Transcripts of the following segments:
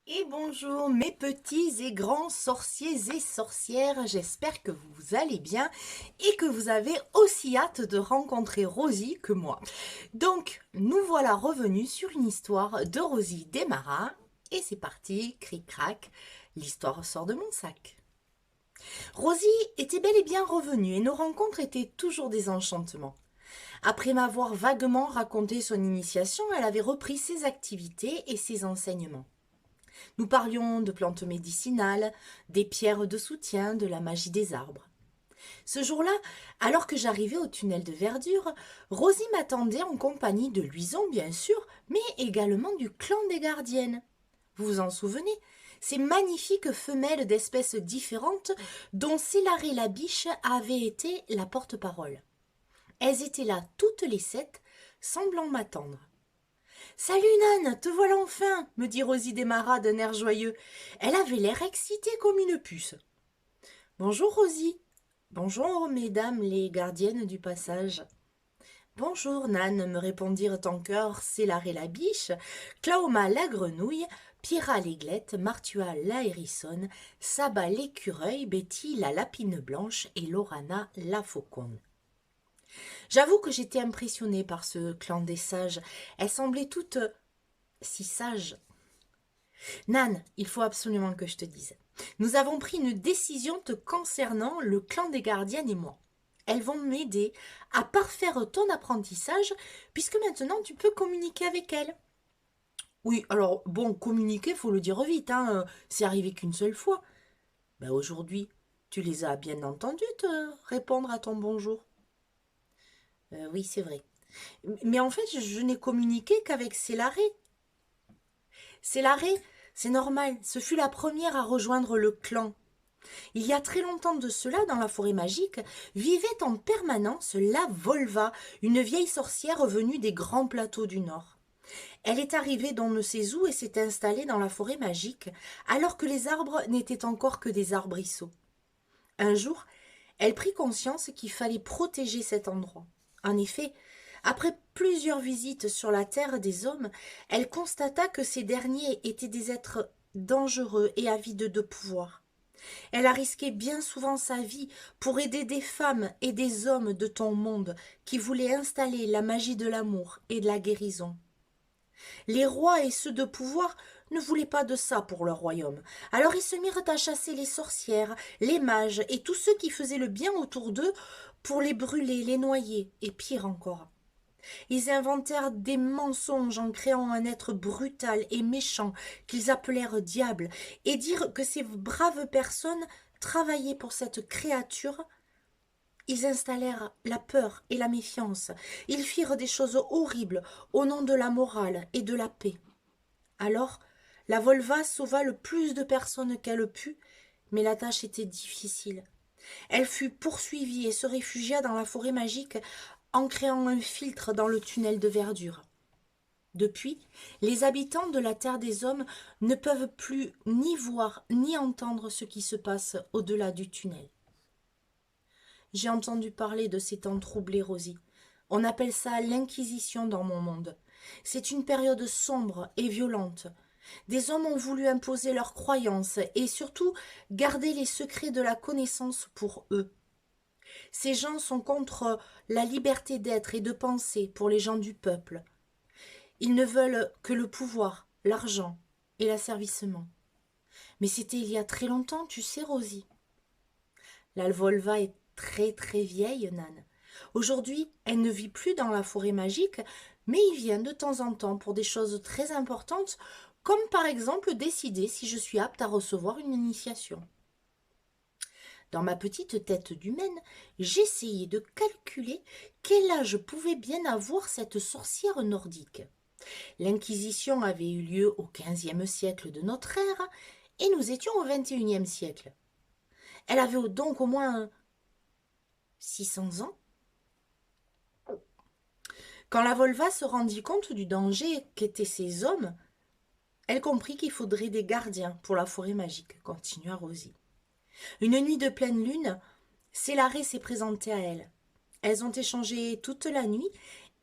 Et bonjour mes petits et grands sorciers et sorcières, j'espère que vous allez bien et que vous avez aussi hâte de rencontrer Rosie que moi. Donc nous voilà revenus sur une histoire de Rosie Desmarats et c'est parti, cric-crac, l'histoire sort de mon sac. Rosie était bel et bien revenue et nos rencontres étaient toujours des enchantements. Après m'avoir vaguement raconté son initiation, elle avait repris ses activités et ses enseignements. Nous parlions de plantes médicinales, des pierres de soutien, de la magie des arbres. Ce jour-là, alors que j'arrivais au tunnel de verdure, Rosie m'attendait en compagnie de Luison, bien sûr, mais également du clan des gardiennes. Vous vous en souvenez? Ces magnifiques femelles d'espèces différentes dont Célaré la biche avait été la porte-parole. Elles étaient là toutes les 7, semblant m'attendre. Salut Nan, te voilà enfin, me dit Rosie Desmarats d'un air joyeux. Elle avait l'air excitée comme une puce. Bonjour Rosie. Bonjour mesdames les gardiennes du passage. Bonjour Nan, me répondirent en chœur Célaré la biche, Claoma la grenouille, Pyrrha l'aiglette, Martua la hérissonne, Saba l'écureuil, Betty la lapine blanche et Lorana la fauconne. J'avoue que j'étais impressionnée par ce clan des sages. Elles semblaient toutes si sages. Nan, il faut absolument que je te dise. Nous avons pris une décision te concernant, le clan des gardiennes et moi. Elles vont m'aider à parfaire ton apprentissage puisque maintenant tu peux communiquer avec elles. Oui, alors bon, communiquer, faut le dire vite, hein, c'est arrivé qu'une seule fois. Ben aujourd'hui, tu les as bien entendues te répondre à ton bonjour. Oui, c'est vrai. Mais en fait, je n'ai communiqué qu'avec Célaré. Célaré, c'est normal, ce fut la première à rejoindre le clan. Il y a très longtemps de cela, dans la forêt magique, vivait en permanence la Volva, une vieille sorcière venue des grands plateaux du Nord. Elle est arrivée d'on ne sait où et s'est installée dans la forêt magique, alors que les arbres n'étaient encore que des arbrisseaux. Un jour, elle prit conscience qu'il fallait protéger cet endroit. En effet, après plusieurs visites sur la terre des hommes, elle constata que ces derniers étaient des êtres dangereux et avides de pouvoir. Elle a risqué bien souvent sa vie pour aider des femmes et des hommes de ton monde qui voulaient installer la magie de l'amour et de la guérison. Les rois et ceux de pouvoir ne voulaient pas de ça pour leur royaume. Alors ils se mirent à chasser les sorcières, les mages et tous ceux qui faisaient le bien autour d'eux pour les brûler, les noyer et pire encore. Ils inventèrent des mensonges en créant un être brutal et méchant qu'ils appelèrent diable et dirent que ces braves personnes travaillaient pour cette créature. Ils installèrent la peur et la méfiance. Ils firent des choses horribles au nom de la morale et de la paix. Alors, la Volva sauva le plus de personnes qu'elle put, mais la tâche était difficile. Elle fut poursuivie et se réfugia dans la forêt magique en créant un filtre dans le tunnel de verdure. Depuis, les habitants de la terre des hommes ne peuvent plus ni voir ni entendre ce qui se passe au-delà du tunnel. J'ai entendu parler de ces temps troublés, Rosie. On appelle ça l'Inquisition dans mon monde. C'est une période sombre et violente. Des hommes ont voulu imposer leurs croyances et surtout garder les secrets de la connaissance pour eux. Ces gens sont contre la liberté d'être et de penser pour les gens du peuple. Ils ne veulent que le pouvoir, l'argent et l'asservissement. Mais c'était il y a très longtemps, tu sais, Rosie. La Volva est très très vieille, Nan. Aujourd'hui, elle ne vit plus dans la forêt magique, mais il vient de temps en temps pour des choses très importantes, comme par exemple décider si je suis apte à recevoir une initiation. Dans ma petite tête d'humaine, j'essayais de calculer quel âge pouvait bien avoir cette sorcière nordique. L'Inquisition avait eu lieu au XVe siècle de notre ère, et nous étions au XXIe siècle. Elle avait donc au moins 600 ans. Quand la Volva se rendit compte du danger qu'étaient ces hommes, elle comprit qu'il faudrait des gardiens pour la forêt magique, continua Rosie. Une nuit de pleine lune, Célaré s'est présenté à elle. Elles ont échangé toute la nuit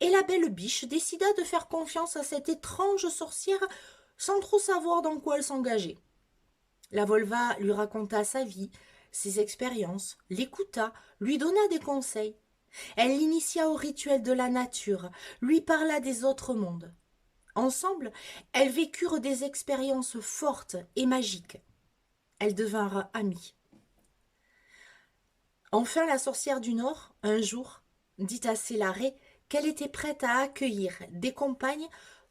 et la belle biche décida de faire confiance à cette étrange sorcière sans trop savoir dans quoi elle s'engageait. La Volva lui raconta sa vie, ses expériences, l'écouta, lui donna des conseils. Elle l'initia au rituel de la nature, lui parla des autres mondes. Ensemble, elles vécurent des expériences fortes et magiques. Elles devinrent amies. Enfin, la sorcière du Nord, un jour, dit à Célaré qu'elle était prête à accueillir des compagnes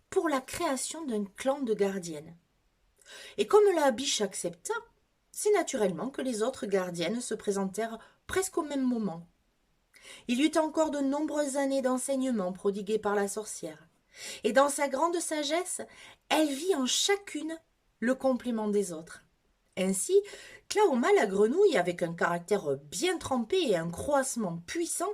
pour la création d'un clan de gardiennes. Et comme la biche accepta, c'est naturellement que les autres gardiennes se présentèrent presque au même moment. Il y eut encore de nombreuses années d'enseignement prodigués par la sorcière, et dans sa grande sagesse, elle vit en chacune le complément des autres. Ainsi, Claoma la grenouille, avec un caractère bien trempé et un croassement puissant,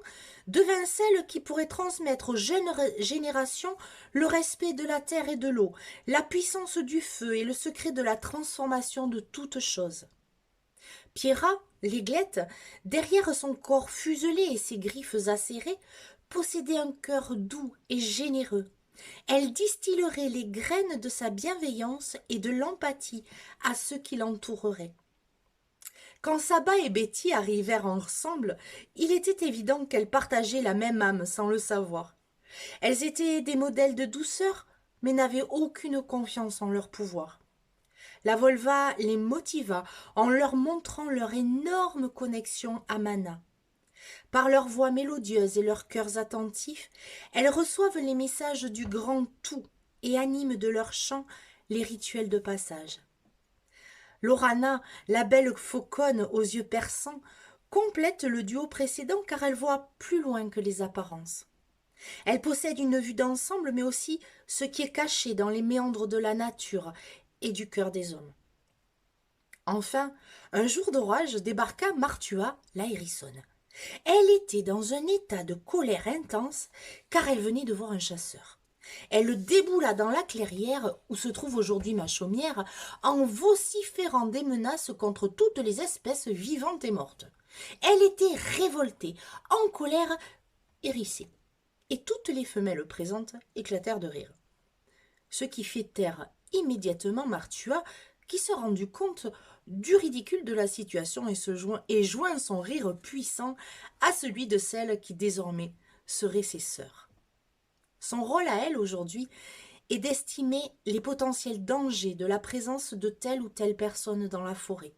devint celle qui pourrait transmettre aux jeunes générations le respect de la terre et de l'eau, la puissance du feu et le secret de la transformation de toutes choses. Pierra, l'aiglette, derrière son corps fuselé et ses griffes acérées, possédait un cœur doux et généreux. Elle distillerait les graines de sa bienveillance et de l'empathie à ceux qui l'entoureraient. Quand Saba et Betty arrivèrent ensemble, il était évident qu'elles partageaient la même âme sans le savoir. Elles étaient des modèles de douceur, mais n'avaient aucune confiance en leur pouvoir. La Volva les motiva en leur montrant leur énorme connexion à Mana. Par leur voix mélodieuse et leurs cœurs attentifs, elles reçoivent les messages du grand tout et animent de leurs chants les rituels de passage. Lorana, la belle fauconne aux yeux perçants, complète le duo précédent car elle voit plus loin que les apparences. Elle possède une vue d'ensemble, mais aussi ce qui est caché dans les méandres de la nature et du cœur des hommes. Enfin, un jour d'orage débarqua Martua, la hérissonne. Elle était dans un état de colère intense, car elle venait de voir un chasseur. Elle déboula dans la clairière où se trouve aujourd'hui ma chaumière en vociférant des menaces contre toutes les espèces vivantes et mortes. Elle était révoltée, en colère, hérissée. Et toutes les femelles présentes éclatèrent de rire. Ce qui fit taire immédiatement Martua, qui se rendit compte du ridicule de la situation et joint son rire puissant à celui de celles qui désormais seraient ses sœurs. Son rôle à elle aujourd'hui est d'estimer les potentiels dangers de la présence de telle ou telle personne dans la forêt.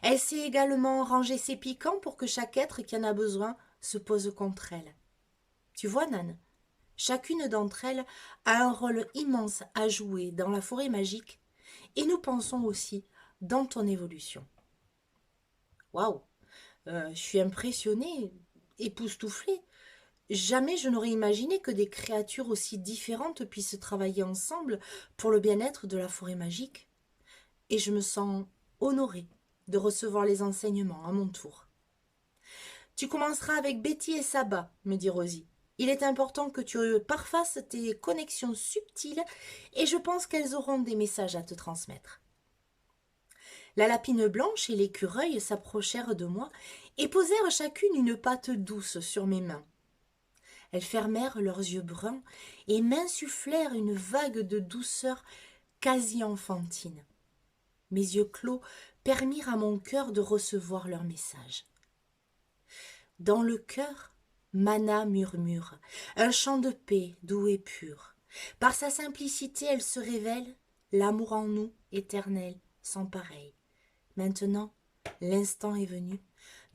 Elle sait également ranger ses piquants pour que chaque être qui en a besoin se pose contre elle. Tu vois, Nan, chacune d'entre elles a un rôle immense à jouer dans la forêt magique, et nous pensons aussi dans ton évolution. Waouh, je suis impressionnée, époustouflée. Jamais je n'aurais imaginé que des créatures aussi différentes puissent travailler ensemble pour le bien-être de la forêt magique. Et je me sens honorée de recevoir les enseignements à mon tour. Tu commenceras avec Betty et Saba, me dit Rosie. Il est important que tu parfasses tes connexions subtiles et je pense qu'elles auront des messages à te transmettre. La lapine blanche et l'écureuil s'approchèrent de moi et posèrent chacune une patte douce sur mes mains. Elles fermèrent leurs yeux bruns et m'insufflèrent une vague de douceur quasi enfantine. Mes yeux clos permirent à mon cœur de recevoir leur message. Dans le cœur, Mana murmure, un chant de paix doux et pur. Par sa simplicité, elle se révèle, l'amour en nous, éternel, sans pareil. Maintenant, l'instant est venu,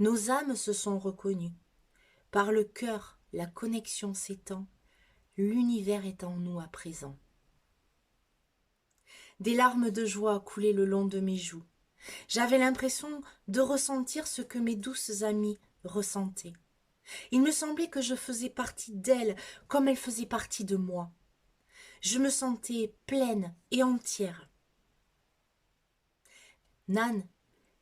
nos âmes se sont reconnues. Par le cœur, la connexion s'étend, l'univers est en nous à présent. Des larmes de joie coulaient le long de mes joues. J'avais l'impression de ressentir ce que mes douces amies ressentaient. Il me semblait que je faisais partie d'elles comme elles faisaient partie de moi. Je me sentais pleine et entière. Nan,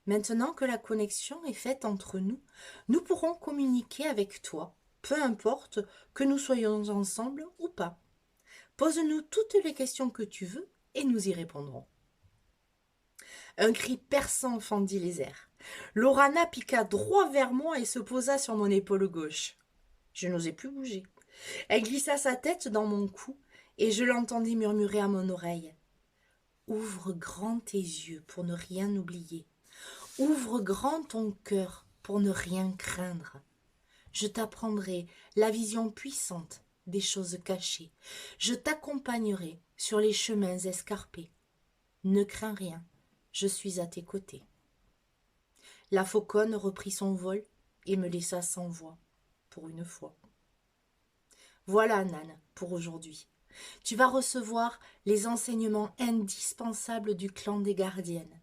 maintenant que la connexion est faite entre nous, nous pourrons communiquer avec toi, peu importe que nous soyons ensemble ou pas. Pose-nous toutes les questions que tu veux et nous y répondrons. Un cri perçant fendit les airs. Lorana piqua droit vers moi et se posa sur mon épaule gauche. Je n'osais plus bouger. Elle glissa sa tête dans mon cou et je l'entendis murmurer à mon oreille. Ouvre grand tes yeux pour ne rien oublier. Ouvre grand ton cœur pour ne rien craindre. Je t'apprendrai la vision puissante des choses cachées. Je t'accompagnerai sur les chemins escarpés. Ne crains rien, je suis à tes côtés. La fauconne reprit son vol et me laissa sans voix, pour une fois. Voilà, Nan, pour aujourd'hui. Tu vas recevoir les enseignements indispensables du clan des gardiennes.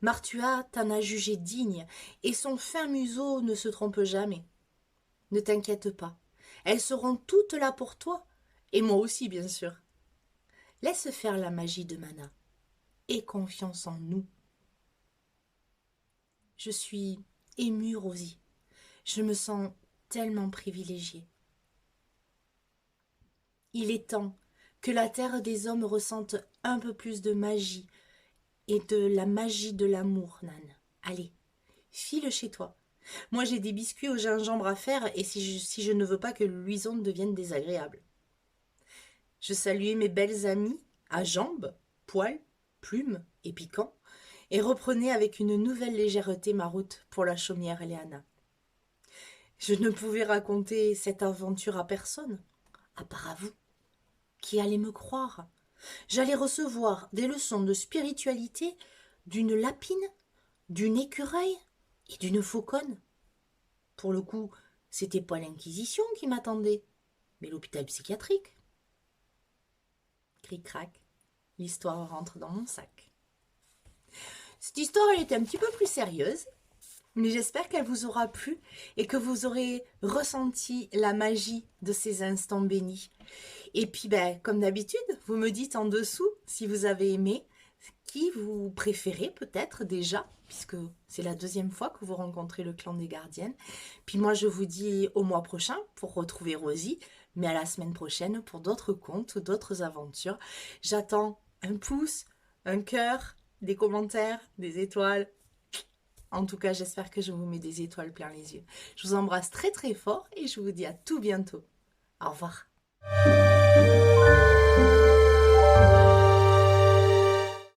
Martua t'en a jugé digne, et son fin museau ne se trompe jamais. Ne t'inquiète pas, elles seront toutes là pour toi, et moi aussi, bien sûr. Laisse faire la magie de Mana. Aie confiance en nous. Je suis émue, Rosie. Je me sens tellement privilégiée. Il est temps que la terre des hommes ressente un peu plus de magie et de la magie de l'amour, Nan. Allez, file chez toi. Moi, j'ai des biscuits au gingembre à faire et si je ne veux pas que l'huison devienne désagréable. Je saluai mes belles amies à jambes, poils, plumes et piquants et reprenais avec une nouvelle légèreté ma route pour la chaumière Léana. Je ne pouvais raconter cette aventure à personne, à part à vous, qui allez me croire. J'allais recevoir des leçons de spiritualité d'une lapine, d'une écureuil et d'une fauconne. Pour le coup, c'était pas l'Inquisition qui m'attendait, mais l'hôpital psychiatrique. Cric-crac, l'histoire rentre dans mon sac. Cette histoire, elle était un petit peu plus sérieuse, mais j'espère qu'elle vous aura plu et que vous aurez ressenti la magie de ces instants bénis. Et puis, comme d'habitude, vous me dites en dessous si vous avez aimé, qui vous préférez peut-être déjà, puisque c'est la deuxième fois que vous rencontrez le clan des gardiennes. Puis moi, je vous dis au mois prochain pour retrouver Rosie, mais à la semaine prochaine pour d'autres contes, d'autres aventures. J'attends un pouce, un cœur, des commentaires, des étoiles. En tout cas, j'espère que je vous mets des étoiles plein les yeux. Je vous embrasse très très fort et je vous dis à tout bientôt. Au revoir.